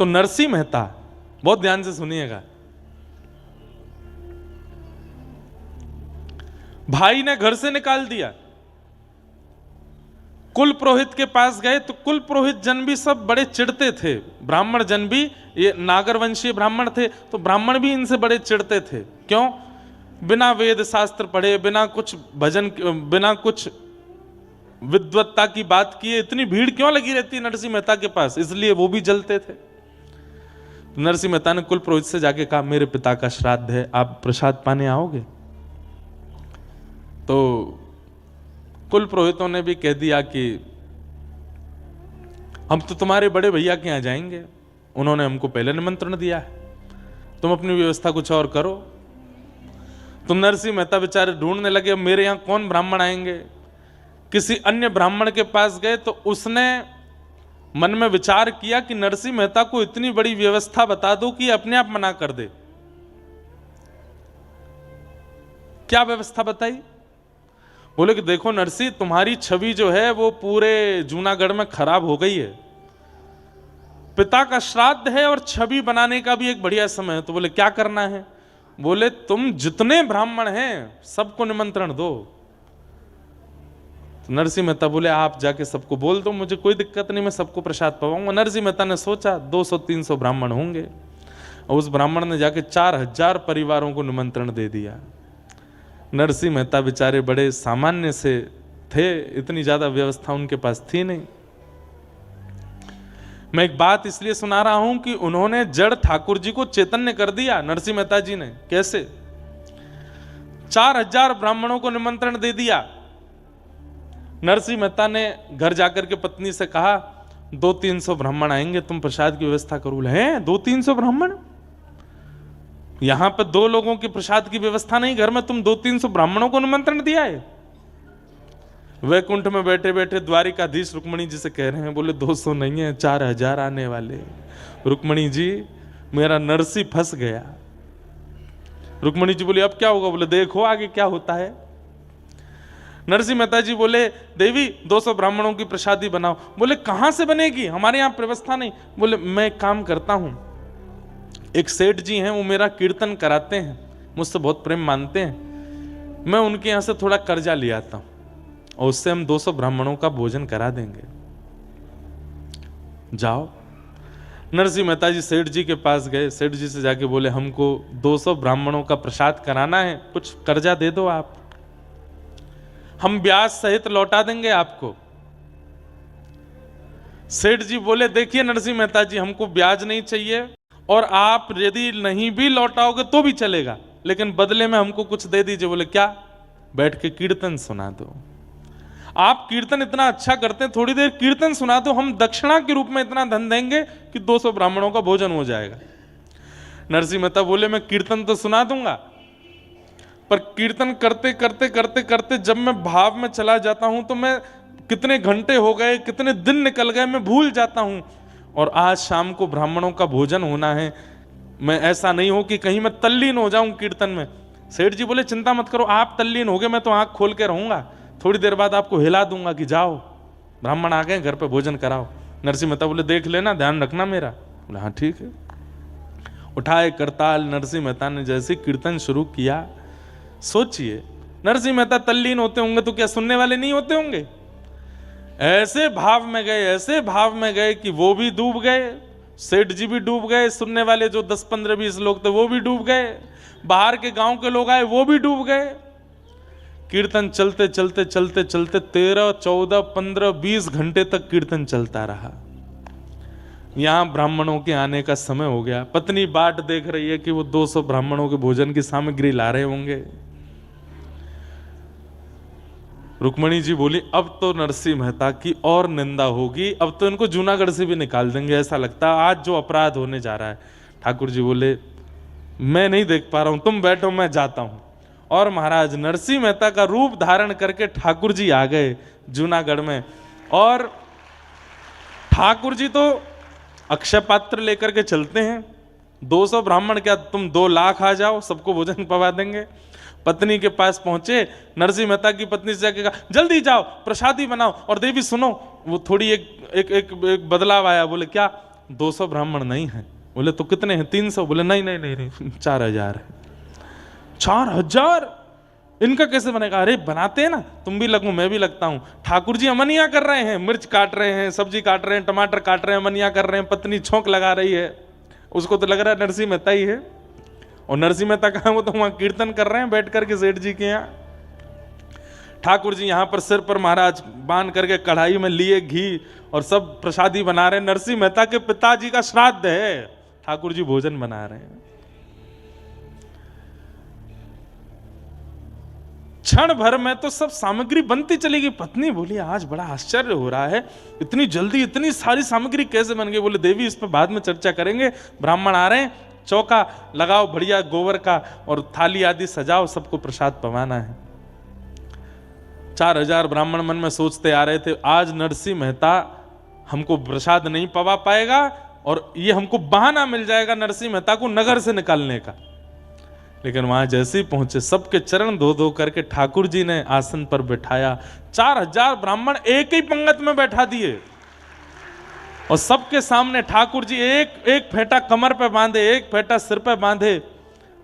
तो नरसिंह मेहता, बहुत ध्यान से सुनिएगा, भाई ने घर से निकाल दिया, कुल पुरोहित के पास गए तो कुल पुरोहित जन भी सब बड़े चिढ़ते थे, ब्राह्मण जन भी, ये नागर वंशीय ब्राह्मण थे तो ब्राह्मण भी इनसे बड़े चिढ़ते थे। क्यों? बिना वेद शास्त्र पढ़े, बिना कुछ भजन, बिना कुछ विद्वत्ता की बात किए इतनी भीड़ क्यों लगी रहती है नरसिंह मेहता के पास, इसलिए वो भी जलते थे। नरसिंह मेहता ने कुल पुरोहित से जाके कहा, मेरे पिता का श्राद्ध है, आप प्रसाद पाने आओगे? तो कुल पुरोहितों ने भी कह दिया कि हम तो तुम्हारे बड़े भैया के यहां जाएंगे, उन्होंने हमको पहले निमंत्रण दिया है, तुम अपनी व्यवस्था कुछ और करो। तुम नरसिंह मेहता बेचारे ढूंढने लगे, मेरे यहां कौन ब्राह्मण आएंगे। किसी अन्य ब्राह्मण के पास गए तो उसने मन में विचार किया कि नरसिंह मेहता को इतनी बड़ी व्यवस्था बता दो कि अपने आप मना कर दे। क्या व्यवस्था बताई? बोले कि देखो नरसिंह, तुम्हारी छवि जो है वो पूरे जूनागढ़ में खराब हो गई है, पिता का श्राद्ध है और छवि बनाने का भी एक बढ़िया समय है। तो बोले क्या करना है? बोले तुम जितने ब्राह्मण हैं सबको निमंत्रण दो। तो नरसिंह मेहता बोले आप जाके सबको बोल दो, मुझे कोई दिक्कत नहीं, मैं सबको प्रसाद पाऊंगा। नरसिंह मेहता ने सोचा 200-300 ब्राह्मण होंगे, और उस ब्राह्मण ने जाके 4000 परिवारों को निमंत्रण दे दिया। नरसिंह मेहता बेचारे बड़े सामान्य से थे, इतनी ज्यादा व्यवस्था उनके पास थी नहीं। मैं एक बात इसलिए सुना रहा हूं कि उन्होंने जड़ ठाकुर जी को चैतन्य कर दिया नरसिंह मेहता जी ने। कैसे? 4000 ब्राह्मणों को निमंत्रण दे दिया। नरसिंह मेहता ने घर जाकर के पत्नी से कहा 200-300 ब्राह्मण आएंगे, तुम प्रसाद की व्यवस्था करो। हैं 200-300 ब्राह्मण? यहां पर 2 लोगों की प्रसाद की व्यवस्था नहीं, घर में तुम 200-300 ब्राह्मणों को निमंत्रण दिया है। वैकुंठ में बैठे बैठे द्वारिकाधीश रुक्मणी जी से कह रहे हैं, बोले 200 नहीं है, 4000 आने वाले। रुक्मणी जी मेरा नरसिंह फंस गया। रुक्मणी जी बोली अब क्या होगा? बोले देखो आगे क्या होता है। नरसिंह मेहता जी बोले देवी 200 ब्राह्मणों की प्रसादी बनाओ। बोले कहां से बनेगी, हमारे यहां व्यवस्था नहीं। बोले मैं एक काम करता हूं, एक सेठ जी हैं वो मेरा कीर्तन कराते हैं, मुझसे बहुत प्रेम मानते हैं, मैं उनके यहां से थोड़ा कर्जा ले आता हूं और उससे हम 200 ब्राह्मणों का भोजन करा देंगे, जाओ। नरसिंह मेहता जी सेठ जी के पास गए, सेठ जी से जाके बोले हमको 200 ब्राह्मणों का प्रसाद कराना है, कुछ कर्जा दे दो आप, हम ब्याज सहित लौटा देंगे आपको। सेठ जी बोले देखिए नरसिंह मेहता जी, हमको ब्याज नहीं चाहिए और आप यदि नहीं भी लौटाओगे तो भी चलेगा, लेकिन बदले में हमको कुछ दे दीजिए। बोले क्या? बैठ के कीर्तन सुना दो। आप कीर्तन इतना अच्छा करते हैं, थोड़ी देर कीर्तन सुना दो, हम दक्षिणा के रूप में इतना धन देंगे कि 200 ब्राह्मणों का भोजन हो जाएगा। नरसिंह मेहता बोले मैं कीर्तन तो सुना दूंगा, पर कीर्तन करते करते करते करते जब मैं भाव में चला जाता हूं तो मैं कितने घंटे हो गए, कितने दिन निकल गए, मैं भूल जाता हूं। और आज शाम को ब्राह्मणों का भोजन होना है, मैं ऐसा नहीं हो कि कहीं मैं तल्लीन हो जाऊं कीर्तन में। सेठ जी बोले चिंता मत करो, आप तल्लीन हो गए, मैं तो आंख खोल के रहूंगा, थोड़ी देर बाद आपको हिला दूंगा कि जाओ ब्राह्मण आ गए, घर पे भोजन कराओ। नरसिंह मेहता बोले देख लेना, ध्यान रखना मेरा। बोले हाँ ठीक है। उठाए करताल नरसिंह मेहता ने जैसे कीर्तन शुरू किया, सोचिए नरसिंह मेहता तल्लीन होते होंगे तो क्या सुनने वाले नहीं होते होंगे? ऐसे भाव में गए, ऐसे भाव में गए कि वो भी डूब गए, सेठ जी भी डूब गए, सुनने वाले जो 10, 15, 20 लोग थे वो भी डूब गए, बाहर के गांव के लोग आए वो भी डूब गए। कीर्तन चलते चलते चलते चलते 13, 14, 15, 20 घंटे तक कीर्तन चलता रहा। यहां ब्राह्मणों के आने का समय हो गया। पत्नी बाट देख रही है कि वो 200 ब्राह्मणों के भोजन की सामग्री ला रहे होंगे। रुक्मणी जी बोली अब तो नरसिंह मेहता की और निंदा होगी, अब तो इनको जूनागढ़ से भी निकाल देंगे, ऐसा लगता है आज जो अपराध होने जा रहा है। ठाकुर जी बोले मैं नहीं देख पा रहा हूं, तुम बैठो मैं जाता हूं। और महाराज नरसिंह मेहता का रूप धारण करके ठाकुर जी आ गए जूनागढ़ में। और ठाकुर जी तो अक्षय पात्र लेकर के चलते हैं, 200 ब्राह्मण क्या तुम 2 लाख आ जाओ, सबको भोजन पवा देंगे। पत्नी के पास पहुंचे, नरसिंह मेहता की पत्नी से जाके कहा जल्दी जाओ प्रसादी बनाओ। और देवी सुनो, वो थोड़ी एक बदलाव आया। बोले क्या? 200 ब्राह्मण नहीं है। बोले तो कितने हैं? 300। बोले नहीं नहीं नहीं नहीं 4000 है। 4000 इनका कैसे बनेगा? अरे बनाते हैं ना, तुम भी लगो मैं भी लगता हूं। ठाकुर जी अमनिया कर रहे हैं, मिर्च काट रहे हैं, सब्जी काट रहे हैं, टमाटर काट रहे हैं, अमनिया कर रहे हैं, पत्नी छोंक लगा रही है, उसको तो लग रहा है नरसिंह मेहता ही है। और नरसिंह मेहता कहाँ? वो तो वहां कीर्तन कर रहे हैं बैठ करके सेठ जी के यहाँ। ठाकुर जी यहां पर सिर पर महाराज बांध करके कढ़ाई में लिए घी और सब प्रसादी बना रहे हैं। नरसिंह मेहता के पिताजी का श्राद्ध है, ठाकुर जी भोजन बना रहे हैं। क्षण भर में तो सब सामग्री बनती चली गई। पत्नी बोली आज बड़ा आश्चर्य हो रहा है, इतनी जल्दी इतनी सारी सामग्री कैसे बन गई? बोले देवी इस पर बाद में चर्चा करेंगे, ब्राह्मण आ रहे हैं, चौका लगाओ बढ़िया गोबर का और थाली आदि सजाओ, सबको प्रसाद पवाना है। 4000 ब्राह्मण मन में सोचते आ रहे थे आज नरसिंह मेहता हमको प्रसाद नहीं पवा पाएगा और ये हमको बहाना मिल जाएगा नरसिंह मेहता को नगर से निकालने का। लेकिन वहां जैसे ही पहुंचे सबके चरण धो धो करके ठाकुर जी ने आसन पर बैठाया। 4000 ब्राह्मण एक ही पंगत में बैठा दिए और सबके सामने ठाकुर जी एक एक फेंटा कमर पे बांधे, एक फेंटा सिर पे बांधे,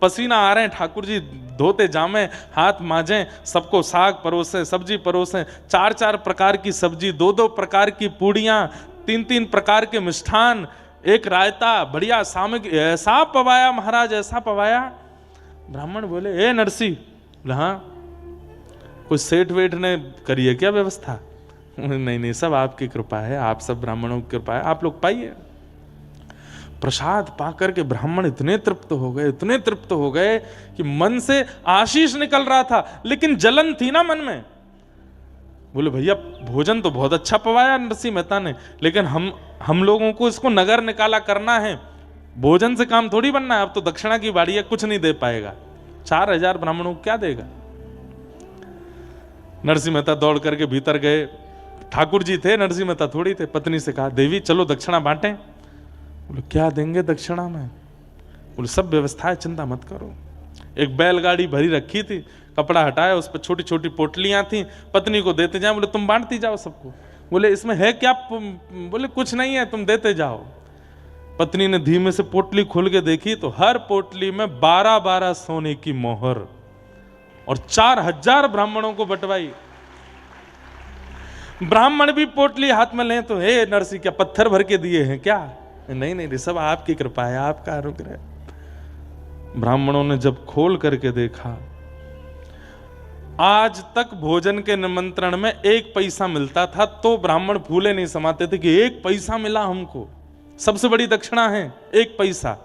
पसीना आ रहे हैं। ठाकुर जी धोते जामे, हाथ मांजे, सबको साग परोसे, सब्जी परोसे, 4-4 प्रकार की सब्जी, 2-2 प्रकार की पूड़ियां, 3-3 प्रकार के मिष्ठान, एक रायता, बढ़िया सामग्री, ऐसा पवाया महाराज, ऐसा पवाया। ब्राह्मण बोले ए नरसिंह, हाँ कोई सेठ वेठ ने करी है क्या व्यवस्था? नहीं नहीं सब आपकी कृपा है, आप सब ब्राह्मणों की कृपा है, आप लोग पाइए। प्रसाद पाकर के ब्राह्मण इतने तृप्त हो गए, इतने तृप्त हो गए कि मन से आशीष निकल रहा था, लेकिन जलन थी ना मन में। बोले भैया भोजन तो बहुत अच्छा पवाया नरसिंह मेहता ने, लेकिन हम लोगों को इसको नगर निकाला करना है, भोजन से काम थोड़ी बनना है। अब तो दक्षिणा की बाड़ी है, कुछ नहीं दे पाएगा। 4000 ब्राह्मणों को क्या देगा? नरसिंह मेहता दौड़ करके भीतर गए। ठाकुर जी थे, नरसिंह मेहता थोड़ी थे। पत्नी से कहा देवी चलो दक्षिणा बांटें। बोले क्या देंगे दक्षिणा में? बोले सब व्यवस्था है, चिंता मत करो। एक बैलगाड़ी भरी रखी थी, कपड़ा हटाया, उस पर छोटी छोटी पोटलियां थी, पत्नी को देते जाए। बोले तुम बांटती जाओ सबको। बोले इसमें है क्या? बोले कुछ नहीं है, तुम देते जाओ। पत्नी ने धीमे से पोटली खोल के देखी तो हर पोटली में 12-12 सोने की मोहर और 4000 ब्राह्मणों को बंटवाई। ब्राह्मण भी पोटली हाथ में लें तो हे नरसिंह क्या पत्थर भर के दिए हैं क्या? नहीं नहीं सब आपकी कृपा है, आपका अनुग्रह। ब्राह्मणों ने जब खोल करके देखा, आज तक भोजन के निमंत्रण में 1 पैसा मिलता था तो ब्राह्मण फूले नहीं समाते थे कि 1 पैसा मिला हमको, सबसे बड़ी दक्षिणा है 1 पैसा।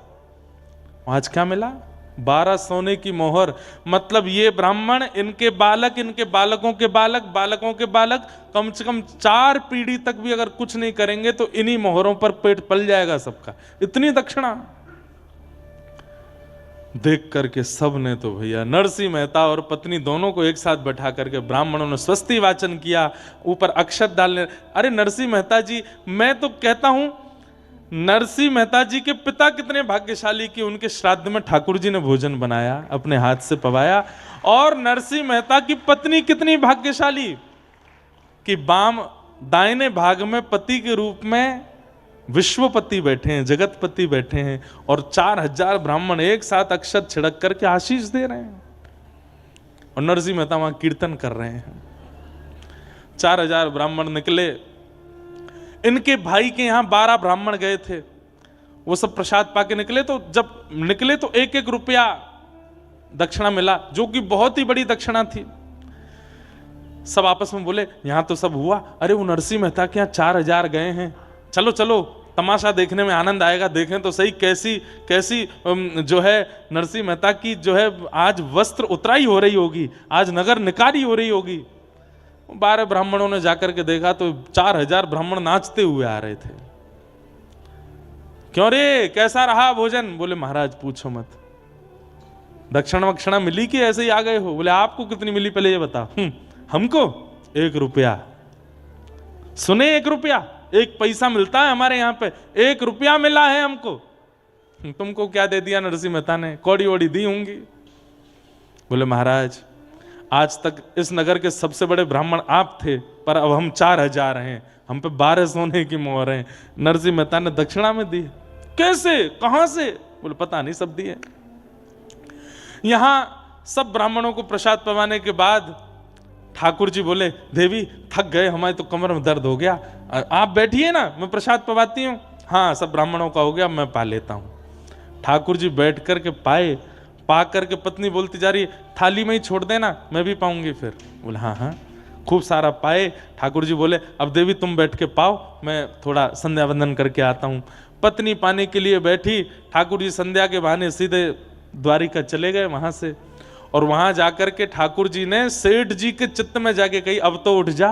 आज क्या मिला? 12 सोने की मोहर। मतलब ये ब्राह्मण, इनके बालक, इनके बालकों के बालक, बालकों के बालक, कम से कम 4 पीढ़ी तक भी अगर कुछ नहीं करेंगे तो इन्हीं मोहरों पर पेट पल जाएगा सबका। इतनी दक्षिणा देख करके सब ने तो भैया नरसिंह मेहता और पत्नी दोनों को एक साथ बैठा करके ब्राह्मणों ने स्वस्ति वाचन किया, ऊपर अक्षत डालने। अरे नरसिंह मेहता जी, मैं तो कहता हूं नरसिंह मेहता जी के पिता कितने भाग्यशाली कि उनके श्राद्ध में ठाकुर जी ने भोजन बनाया, अपने हाथ से पवाया। और नरसिंह मेहता की पत्नी कितनी भाग्यशाली कि बाम दाहिने भाग में पति के रूप में विश्वपति बैठे हैं, जगतपति बैठे हैं और 4000 ब्राह्मण एक साथ अक्षत छिड़क करके आशीष दे रहे हैं और नरसिंह मेहता वहां कीर्तन कर रहे हैं। 4000 ब्राह्मण निकले। इनके भाई के यहां 12 ब्राह्मण गए थे, वो सब प्रसाद पाके निकले। तो जब निकले तो 1-1 रुपया दक्षिणा मिला, जो कि बहुत ही बड़ी दक्षिणा थी। सब आपस में बोले यहां तो सब हुआ, अरे वो नरसिंह मेहता के यहां 4000 गए हैं, चलो चलो तमाशा देखने में आनंद आएगा, देखें तो सही कैसी कैसी जो है नरसिंह मेहता की जो है आज वस्त्र उतराई हो रही होगी, आज नगर निकारी हो रही होगी। 12 ब्राह्मणों ने जाकर के देखा तो 4000 ब्राह्मण नाचते हुए आ रहे थे। क्यों रे, कैसा रहा भोजन? बोले महाराज पूछो मत, दक्षिणा वक्षिणा मिली कि ऐसे ही आ गए हो? बोले आपको कितनी मिली पहले ये बता। हमको 1 रुपया। सुने 1 रुपया, 1 पैसा मिलता है हमारे यहाँ पे, 1 रुपया मिला है हमको। तुमको क्या दे दिया नरसिंह मेहता ने? कौड़ी वोड़ी दी होंगी। बोले महाराज आज तक इस नगर के सबसे बड़े ब्राह्मण आप थे, पर अब हम 4000 हैं, हम पे 12 सोने की मोहर है। नरसिंह मेहता ने दक्षिणा में दी। कैसे, कहां से? बोले पता नहीं, सब दिए। यहां सब ब्राह्मणों को प्रसाद पवाने के बाद ठाकुर जी बोले, देवी थक गए, हमारे तो कमर में दर्द हो गया, आप बैठिए ना, मैं प्रसाद पवाती हूँ। हाँ, सब ब्राह्मणों का हो गया, मैं पा लेता हूँ। ठाकुर जी बैठ करके पाए, पा करके पत्नी बोलती जा रही, थाली में ही छोड़ देना, मैं भी पाऊंगी फिर। बोले हाँ हाँ, खूब सारा पाए। ठाकुर जी बोले, अब देवी तुम बैठ के पाओ, मैं थोड़ा संध्या वंदन करके आता हूँ। पत्नी पाने के लिए बैठी, ठाकुर जी संध्या के बहाने सीधे द्वारिका चले गए वहां से। और वहां जाकर के ठाकुर जी ने सेठ जी के चित्त में जाके कही, अब तो उठ जा,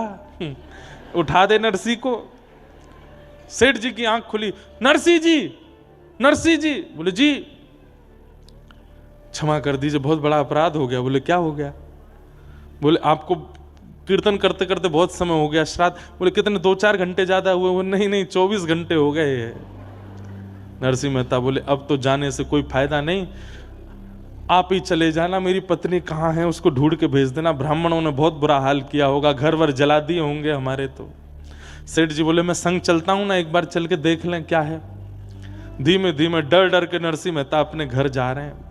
उठा दे नरसी को। सेठ जी की आंख खुली, नरसी जी, नरसी जी। बोले जी क्षमा कर दीजिए, बहुत बड़ा अपराध हो गया। बोले क्या हो गया? बोले आपको कीर्तन करते करते बहुत समय हो गया, श्राद्ध। बोले कितने, 2-4 घंटे ज्यादा हुए? वो नहीं नहीं, 24 घंटे हो गए। नरसिंह मेहता बोले, अब तो जाने से कोई फायदा नहीं, आप ही चले जाना, मेरी पत्नी कहाँ है उसको ढूंढ के भेज देना, ब्राह्मणों ने बहुत बुरा हाल किया होगा, घर वर जला दिए होंगे हमारे। तो सेठ जी बोले, मैं संग चलता हूं ना, एक बार चल के देख लें क्या है। धीमे धीमे डर डर के नरसिंह मेहता अपने घर जा रहे हैं।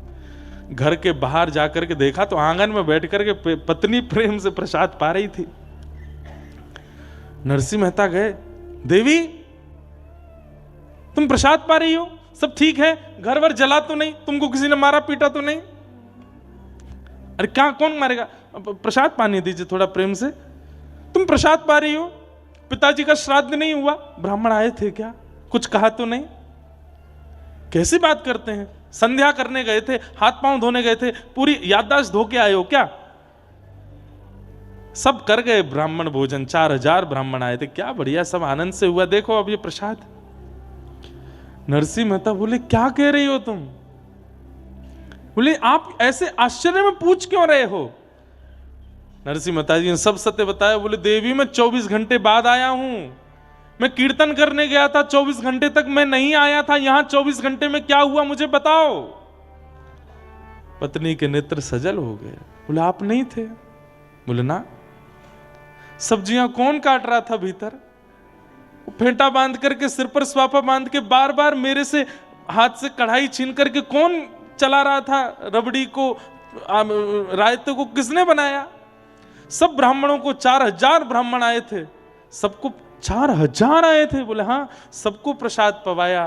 घर के बाहर जाकर के देखा तो आंगन में बैठ करके पत्नी प्रेम से प्रसाद पा रही थी। नरसिंह मेहता गए, देवी तुम प्रसाद पा रही हो, सब ठीक है, घर वर जला तो नहीं, तुमको किसी ने मारा पीटा तो नहीं? अरे क्या, कौन मारेगा, प्रसाद पानी दीजिए थोड़ा प्रेम से। तुम प्रसाद पा रही हो, पिताजी का श्राद्ध नहीं हुआ, ब्राह्मण आए थे क्या, कुछ कहा तो नहीं? कैसी बात करते हैं, संध्या करने गए थे, हाथ पांव धोने गए थे, पूरी याददाश्त धो के आए हो क्या? सब कर गए ब्राह्मण भोजन, 4000 ब्राह्मण आए थे, क्या बढ़िया, सब आनंद से हुआ, देखो अब ये प्रसाद। नरसिंह मेहता बोले, क्या कह रही हो तुम? बोले, आप ऐसे आश्चर्य में पूछ क्यों रहे हो? नरसिंह मेहता जी ने सब सत्य बताया। बोले, देवी मैं 24 घंटे बाद आया हूं, मैं कीर्तन करने गया था, 24 घंटे तक मैं नहीं आया था, यहां 24 घंटे में क्या हुआ मुझे बताओ। पत्नी के नेत्र सजल हो गए। बोले, आप नहीं थे? बोले ना। सब्जियां कौन काट रहा था भीतर? फेंटा बांध करके, सिर पर स्वापा बांध के, बार बार मेरे से हाथ से कढ़ाई छीन करके कौन चला रहा था? रबड़ी को, रायते को किसने बनाया? सब ब्राह्मणों को, 4000 ब्राह्मण आए थे, सबको 4000 आए थे। बोले हाँ, सबको प्रसाद पवाया,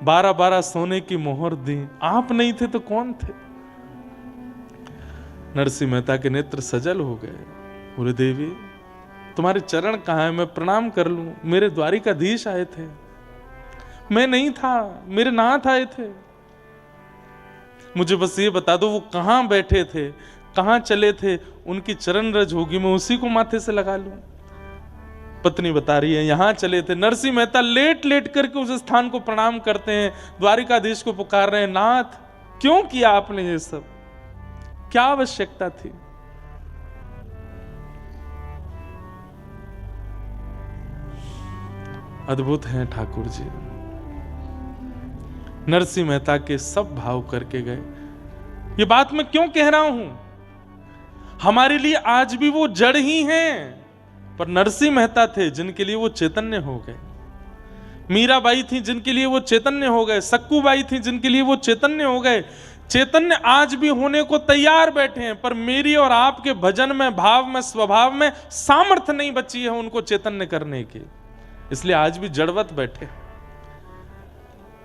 12-12 सोने की मोहर दी, आप नहीं थे तो कौन थे? नरसिंह मेहता के नेत्र सजल हो गए। बोले, देवी तुम्हारे चरण कहाँ है, मैं प्रणाम कर लूं? मेरे द्वारिकाधीश आए थे, मैं नहीं था, मेरे नाथ आए थे, मुझे बस ये बता दो वो कहां बैठे थे, कहां चले थे, उनकी चरण रज होगी, मैं उसी को माथे से लगा लूं। पत्नी बता रही है, यहां चले थे। नरसिंह मेहता लेट लेट करके उस स्थान को प्रणाम करते हैं, द्वारिकाधीश को पुकार रहे हैं, नाथ क्यों किया आपने ये सब, क्या आवश्यकता थी? अद्भुत हैं ठाकुर जी। नरसिंह मेहता के सब भाव करके गए। ये बात मैं क्यों कह रहा हूं? हमारे लिए आज भी वो जड़ ही हैं, पर नरसिंह मेहता थे जिनके लिए वो चैतन्य हो गए। मीराबाई थी जिनके लिए वो चैतन्य हो गए, सक्कूबाई थी जिनके लिए वो चैतन्य हो गए। चैतन्य आज भी होने को तैयार बैठे हैं, पर मेरी और आपके भजन में, भाव में, स्वभाव में सामर्थ्य नहीं बची है उनको चैतन्य करने की, इसलिए आज भी जड़वत बैठे।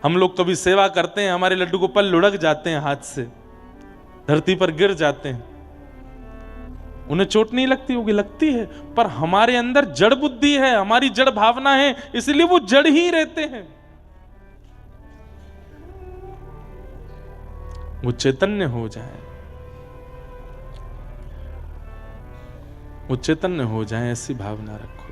हम लोग कभी सेवा करते हैं, हमारे लड्डू गोपाल लुढ़क जाते हैं, हाथ से धरती पर गिर जाते हैं, उन्हें चोट नहीं लगती होगी, लगती है, पर हमारे अंदर जड़ बुद्धि है, हमारी जड़ भावना है, इसलिए वो जड़ ही रहते हैं। वो चैतन्य हो जाए, वो चैतन्य हो जाए, ऐसी भावना रखो।